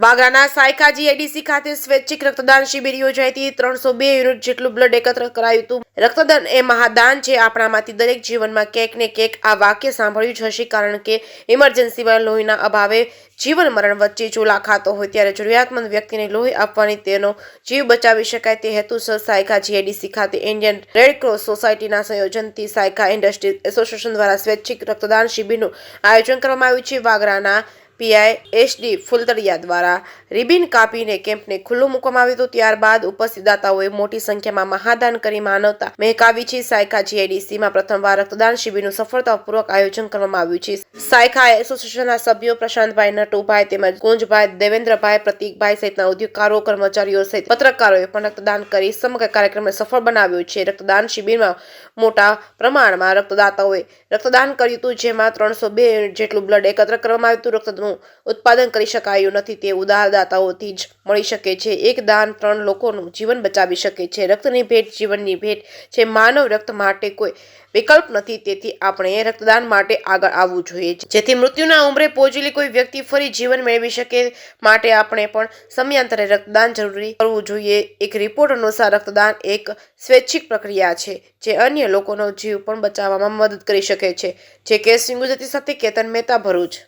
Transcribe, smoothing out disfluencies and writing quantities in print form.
વાગરાના Saykha GIDC ખાતે સ્વૈચ્છિક રક્તદાન શિબિર યોજાઈ હતી। 302 યુનિટ જેટલું બ્લડ એકત્ર કરાયું હતું। રક્તદાન એ મહાદાન છે, આપણામાંથી દરેક જીવનમાં ક્યાંક ને ક્યાંક આ વાક્ય સાંભળ્યું જ હશે, કારણ કે ઇમરજન્સીમાં લોહીના અભાવે જીવન મરણ વચ્ચે ચોલા ખાતો હોય ત્યારે જરૂરિયાતમંદ વ્યક્તિને લોહી આપવાની તેનો જીવ બચાવી શકાય તે હેતુસર સાયકા જીઆઈડીસી ખાતે ઇન્ડિયન રેડ ક્રોસ સોસાયટીના સંયોજનથી સાયકા ઇન્ડસ્ટ્રીઝ એસોસિએશન દ્વારા સ્વૈચ્છિક રક્તદાન શિબિરનું આયોજન કરવામાં આવ્યું છે। વાગરાના પીઆઈએસડી ફુલતરિયા દ્વારા રિબિન કાપીને કેમ્પને ખુલ્લું મૂકવામાં આવ્યું હતું। ત્યારબાદ ઉપસ્થિત દાતાઓએ મોટી સંખ્યામાં મહાદાન કરી માનવતા મહેકાવી છે। સાયકા જીઆઈડીસીમાં પ્રથમવાર રક્તદાન શિબિરનું સફળતાપૂર્વક આયોજન કરવામાં આવ્યું છે। સાયકા એસોસિએશનના સભ્યો પ્રશાંતભાઈ, નટુભાઈ તેમજ ગુંજભાઈ, દેવેન્દ્રભાઈ, પ્રતીકભાઈ સહિતના ઉદ્યોગકારો, કર્મચારીઓ સહિત પત્રકારોએ પણ રક્તદાન કરી સમગ્ર કાર્યક્રમને સફળ બનાવ્યો છે। રક્તદાન શિબિરમાં મોટા પ્રમાણમાં રક્તદાતાઓએ રક્તદાન કર્યું હતું, જેમાં 302 યુનિટ જેટલું બ્લડ એકત્ર કરવામાં આવ્યું હતું। રક્તનું ઉત્પાદન કરી શકાયું નથી, તે ઉદાર દાતાઓથી જ મળી શકે છે। એક દાન 3 લોકોનું જીવન બચાવી શકે છે। રક્તની ભેટ જીવનની ભેટ છે। માનવ રક્ત માટે કોઈ વિકલ્પ નથી, તેથી આપણે રક્તદાન માટે આગળ આવવું જોઈએ, જેથી મૃત્યુના ઉંબરે પહોંચેલી કોઈ વ્યક્તિ ફરી જીવન મેળવી શકે। માટે આપણે પણ સમયાંતરે રક્તદાન જરૂરી કરવું જોઈએ। એક રિપોર્ટ અનુસાર રક્તદાન એક સ્વૈચ્છિક પ્રક્રિયા છે, જે અન્ય લોકોનો જીવ પણ બચાવવામાં મદદ કરી શકે છે। જે કેસ ગુજરાતી સાથે કેતન મહેતા, ભરૂચ।